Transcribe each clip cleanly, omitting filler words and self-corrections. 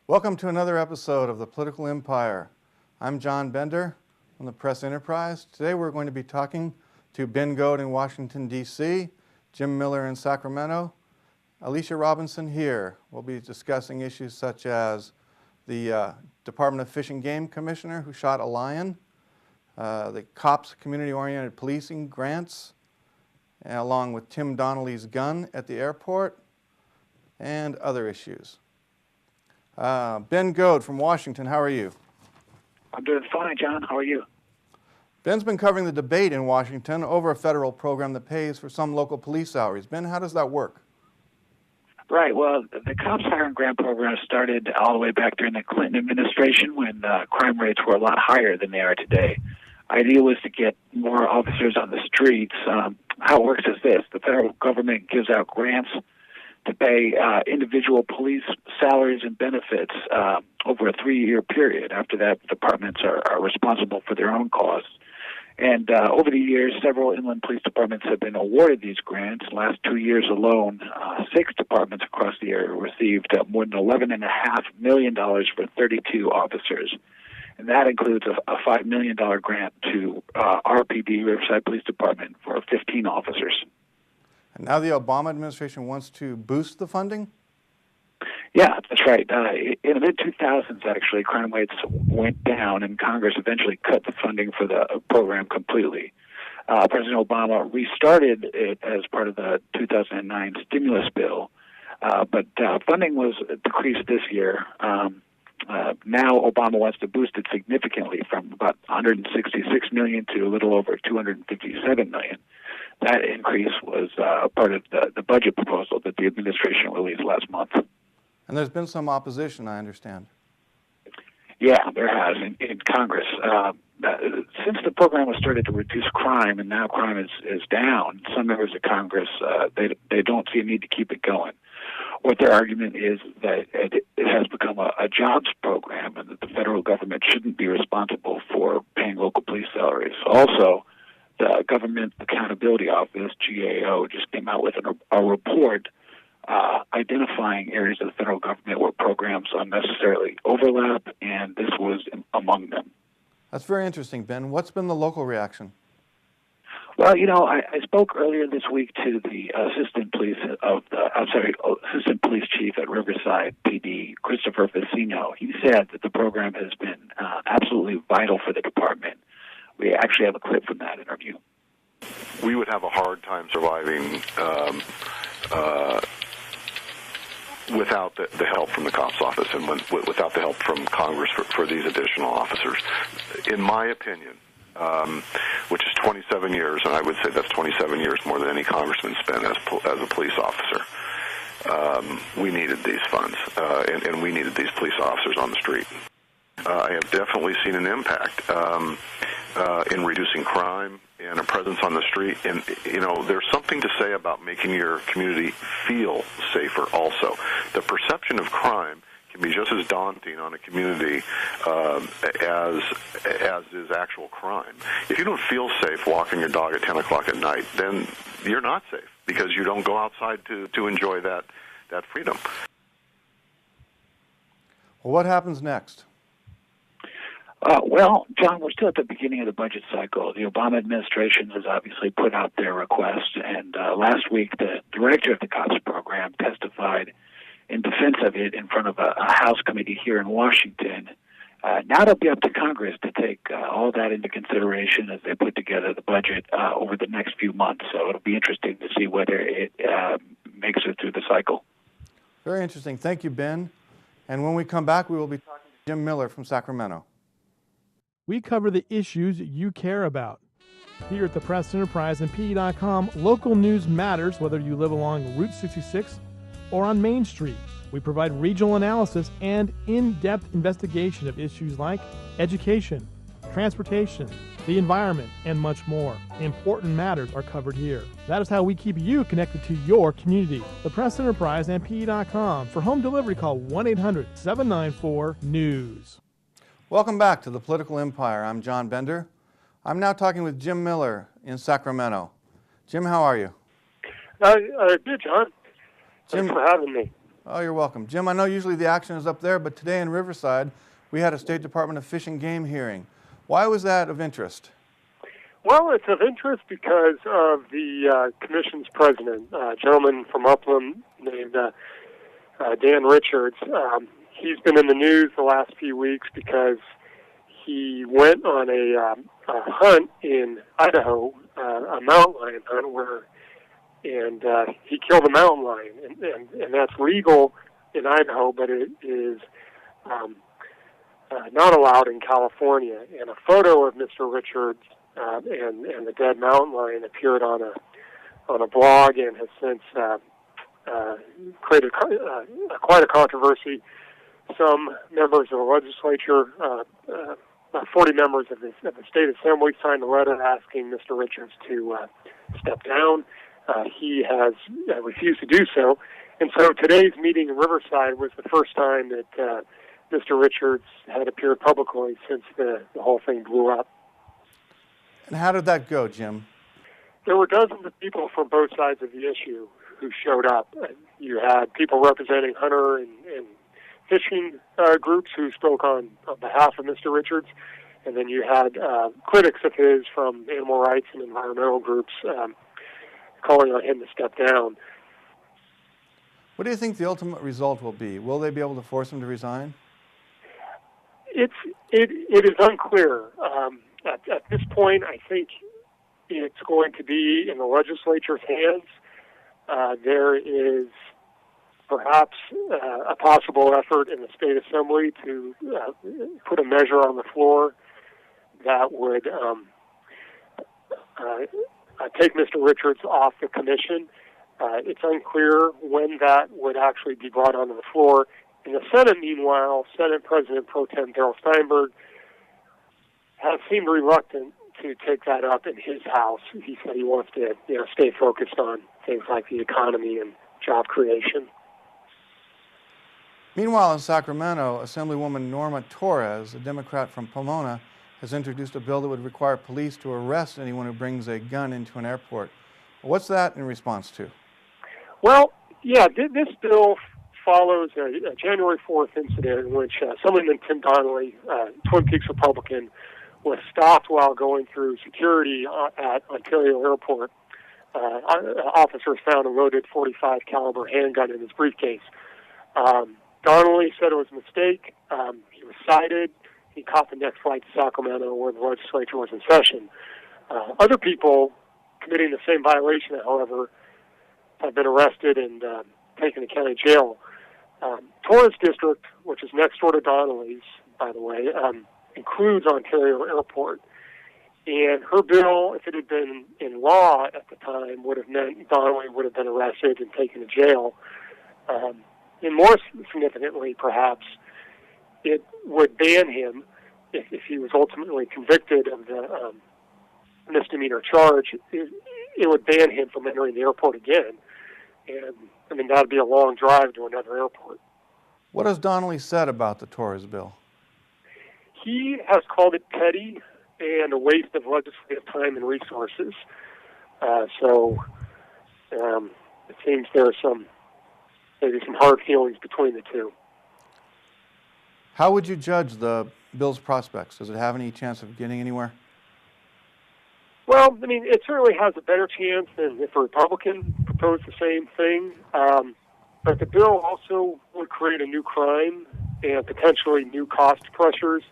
Welcome to another episode of The Political Empire. I'm John Bender from the Press Enterprise. Today we're going to be talking to Ben Goad in Washington, D.C., Jim Miller in Sacramento, Alicia Robinson here. We'll be discussing issues such as the Department of Fish and Game Commissioner who shot a lion, the COPS community-oriented policing grants, along with Tim Donnelly's gun at the airport, and other issues. Ben Goad from Washington, how are you? I'm doing fine, John. How are you? Ben's been covering the debate in Washington over a federal program that pays for some local police salaries. Ben, how does that work? Right. Well, the COPS hiring grant program started all the way back during the Clinton administration when crime rates were a lot higher than they are today. Idea was to get more officers on the streets. How it works is this. The federal government gives out grants to pay individual police salaries and benefits over a 3-year period. After that, departments are responsible for their own costs. And over the years, several inland police departments have been awarded these grants. Last 2 years alone, 6 departments across the area received more than $11.5 million for 32 officers. And that includes a $5 million grant to RPD, Riverside Police Department, for 15 officers. And now the Obama administration wants to boost the funding? Yeah, that's right. In the mid-2000s, actually, crime rates went down, and Congress eventually cut the funding for the program completely. President Obama restarted it as part of the 2009 stimulus bill, but funding was decreased this year. Now Obama wants to boost it significantly from about $166 million to a little over $257 million. That increase was part of the budget proposal that the administration released last month. And there's been some opposition, I understand. Yeah, there has in Congress. Since the program was started to reduce crime, and now crime is down, some members of Congress, they don't see a need to keep it going. What their argument is that it has become a jobs program and that the federal government shouldn't be responsible for paying local police salaries. Also, the Government Accountability Office, GAO, just came out with a report identifying areas of the federal government where programs unnecessarily overlap, and this was among them. That's very interesting, Ben. What's been the local reaction? Well, you know, I spoke earlier this week to the assistant police chief at Riverside PD, Christopher Facino. He said that the program has been absolutely vital for the department. We actually have a clip from that interview. We would have a hard time surviving without the help from the COPS office and without the help from Congress for these additional officers. In my opinion, which is 27 years, and I would say that's 27 years more than any congressman spent as a police officer, we needed these funds, and we needed these police officers on the street. I have definitely seen an impact in reducing crime and a presence on the street. And, you know, there's something to say about making your community feel safer also. The perception of crime can be just as daunting on a community as is actual crime. If you don't feel safe walking your dog at 10 o'clock at night, then you're not safe because you don't go outside to enjoy that freedom. Well, what happens next? Well, John, we're still at the beginning of the budget cycle. The Obama administration has obviously put out their request, and last week the director of the COPS program testified in defense of it in front of a House committee here in Washington. Now it'll be up to Congress to take all that into consideration as they put together the budget over the next few months. So it'll be interesting to see whether it makes it through the cycle. Very interesting. Thank you, Ben. And when we come back, we will be talking to Jim Miller from Sacramento. We cover the issues you care about. Here at the Press Enterprise and PE.com, local news matters whether you live along Route 66 or on Main Street. We provide regional analysis and in-depth investigation of issues like education, transportation, the environment, and much more. Important matters are covered here. That is how we keep you connected to your community. The Press Enterprise and PE.com. For home delivery, call 1-800-794-NEWS. Welcome back to The Political Empire. I'm John Bender. I'm now talking with Jim Miller in Sacramento. Jim, how are you? Good, John. Jim, Thanks for having me. Oh, you're welcome. Jim, I know usually the action is up there, but today in Riverside, we had a State Department of Fish and Game hearing. Why was that of interest? Well, it's of interest because of the commission's president, a gentleman from Upland named Dan Richards. He's been in the news the last few weeks because he went on a hunt in Idaho, a mountain lion hunt, and he killed a mountain lion, and that's legal in Idaho, but it is not allowed in California. And a photo of Mr. Richards and the dead mountain lion appeared on a blog and has since created quite a controversy. Some members of the legislature, 40 members of the state assembly, signed a letter asking Mr. Richards to step down. He has refused to do so. And so today's meeting in Riverside was the first time that Mr. Richards had appeared publicly since the whole thing blew up. And how did that go, Jim? There were dozens of people from both sides of the issue who showed up. You had people representing hunter and fishing groups who spoke on behalf of Mr. Richards, and then you had critics of his from animal rights and environmental groups calling on him to step down. What do you think the ultimate result will be? Will they be able to force him to resign? It is unclear. At this point, I think it's going to be in the legislature's hands. There is perhaps a possible effort in the state assembly to put a measure on the floor that would take Mr. Richards off the commission. It's unclear when that would actually be brought onto the floor. In the Senate, meanwhile, Senate President Pro Tem Darrell Steinberg has seemed reluctant to take that up in his House. He said he wants to stay focused on things like the economy and job creation. Meanwhile, in Sacramento, Assemblywoman Norma Torres, a Democrat from Pomona, has introduced a bill that would require police to arrest anyone who brings a gun into an airport. What's that in response to? Well, yeah, this bill follows a January 4th incident in which someone named Tim Donnelly, Twin Peaks Republican, was stopped while going through security at Ontario Airport. Officers found a loaded .45 caliber handgun in his briefcase. Donnelly said it was a mistake. He was cited. He caught the next flight to Sacramento where the legislature was in session. Other people committing the same violation, however, have been arrested and taken to county jail. Torres District, which is next door to Donnelly's, by the way, includes Ontario Airport. And her bill, if it had been in law at the time, would have meant Donnelly would have been arrested and taken to jail. And more significantly, perhaps, it would ban him, if he was ultimately convicted of the misdemeanor charge, it would ban him from entering the airport again. And, I mean, that would be a long drive to another airport. What has Donnelly said about the Torres bill? He has called it petty and a waste of legislative time and resources. So it seems there are maybe some hard feelings between the two. How would you judge the bill's prospects? Does it have any chance of getting anywhere? Well, I mean, it certainly has a better chance than if a Republican proposed the same thing. But the bill also would create a new crime and potentially new cost pressures.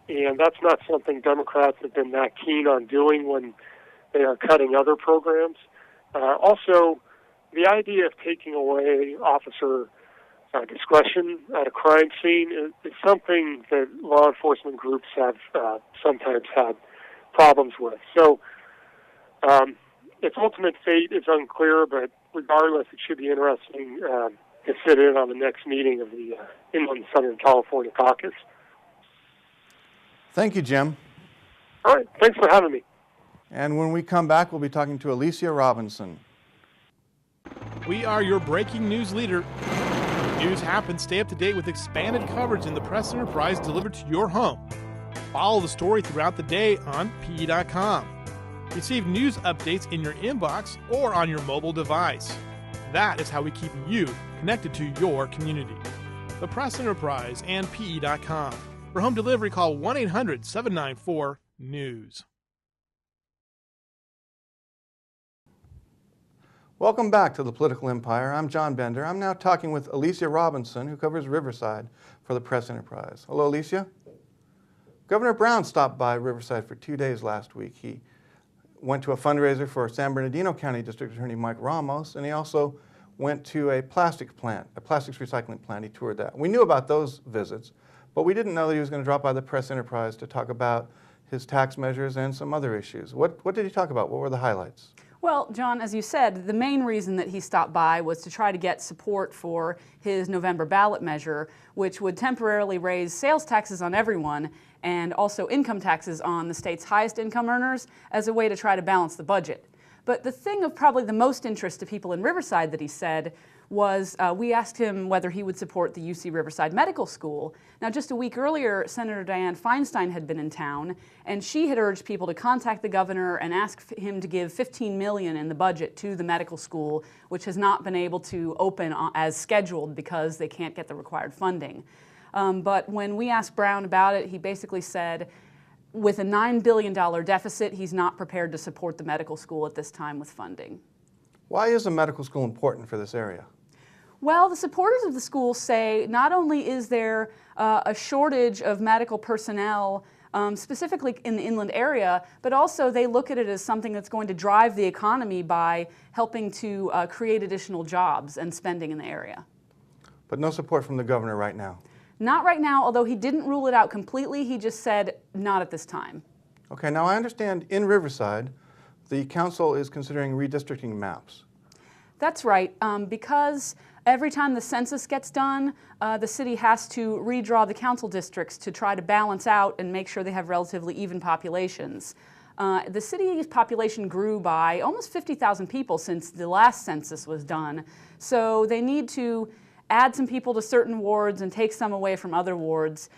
And that's not something Democrats have been that keen on doing when they are cutting other programs. Also, the idea of taking away officer discretion at a crime scene is something that law enforcement groups have sometimes had problems with. So its ultimate fate is unclear, but regardless, it should be interesting to sit in on the next meeting of the Inland Southern California Caucus. Thank you, Jim. All right, thanks for having me. And when we come back, we'll be talking to Alicia Robinson. We are your breaking news leader. When news happens, stay up to date with expanded coverage in the Press Enterprise delivered to your home. Follow the story throughout the day on PE.com. Receive news updates in your inbox or on your mobile device. That is how we keep you connected to your community. The Press Enterprise and PE.com. For home delivery, call 1-800-794-NEWS. Welcome back to the Political Empire. I'm John Bender. I'm now talking with Alicia Robinson, who covers Riverside for the Press Enterprise. Hello, Alicia. Governor Brown stopped by Riverside for 2 days last week. He went to a fundraiser for San Bernardino County District Attorney Mike Ramos, and he also went to a plastics recycling plant. He toured that. We knew about those visits, but we didn't know that he was going to drop by the Press Enterprise to talk about his tax measures and some other issues. What did he talk about? What were the highlights? Well, John, as you said, the main reason that he stopped by was to try to get support for his November ballot measure, which would temporarily raise sales taxes on everyone and also income taxes on the state's highest income earners as a way to try to balance the budget. But the thing of probably the most interest to people in Riverside that he said was we asked him whether he would support the UC Riverside Medical School. Now, just a week earlier, Senator Dianne Feinstein had been in town, and she had urged people to contact the governor and ask him to give $15 million in the budget to the medical school, which has not been able to open as scheduled because they can't get the required funding. But when we asked Brown about it, he basically said, with a $9 billion deficit, he's not prepared to support the medical school at this time with funding. Why is a medical school important for this area? Well, the supporters of the school say not only is there a shortage of medical personnel, specifically in the inland area, but also they look at it as something that's going to drive the economy by helping to create additional jobs and spending in the area. But no support from the governor right now. Not right now, although he didn't rule it out completely. He just said not at this time. Okay, now I understand in Riverside, the council is considering redistricting maps. That's right, because every time the census gets done, the city has to redraw the council districts to try to balance out and make sure they have relatively even populations. The city's population grew by almost 50,000 people since the last census was done, so they need to add some people to certain wards and take some away from other wards.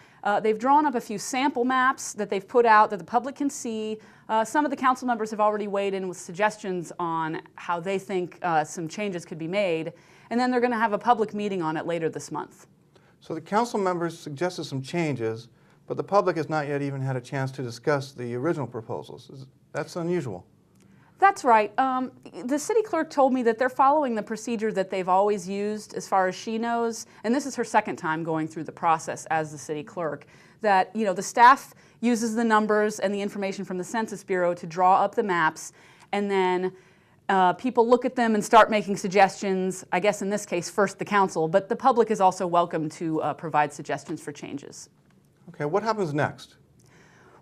They've drawn up a few sample maps that they've put out that the public can see. Some of the council members have already weighed in with suggestions on how they think some changes could be made, and then they're going to have a public meeting on it later this month. So the council members suggested some changes, but the public has not yet even had a chance to discuss the original proposals. That's unusual. That's right. The city clerk told me that they're following the procedure that they've always used as far as she knows, and this is her second time going through the process as the city clerk, that the staff uses the numbers and the information from the Census Bureau to draw up the maps, and then people look at them and start making suggestions. I guess in this case, first the council, but the public is also welcome to provide suggestions for changes. Okay, what happens next?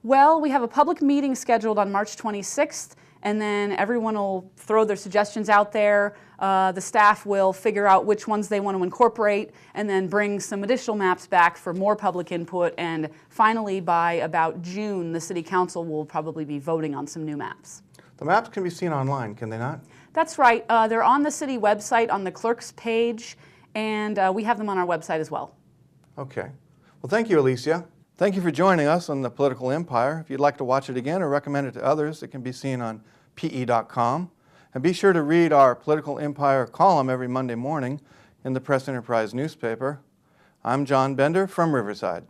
Well, we have a public meeting scheduled on March 26th, and then everyone will throw their suggestions out there. The staff will figure out which ones they want to incorporate and then bring some additional maps back for more public input. And finally, by about June, the City Council will probably be voting on some new maps. The maps can be seen online, can they not? That's right. They're on the city website on the clerk's page, and we have them on our website as well. Okay. Well, thank you, Alicia. Thank you for joining us on the Political Empire. If you'd like to watch it again or recommend it to others, it can be seen on PE.com. And be sure to read our Political Empire column every Monday morning in the Press Enterprise newspaper. I'm John Bender from Riverside.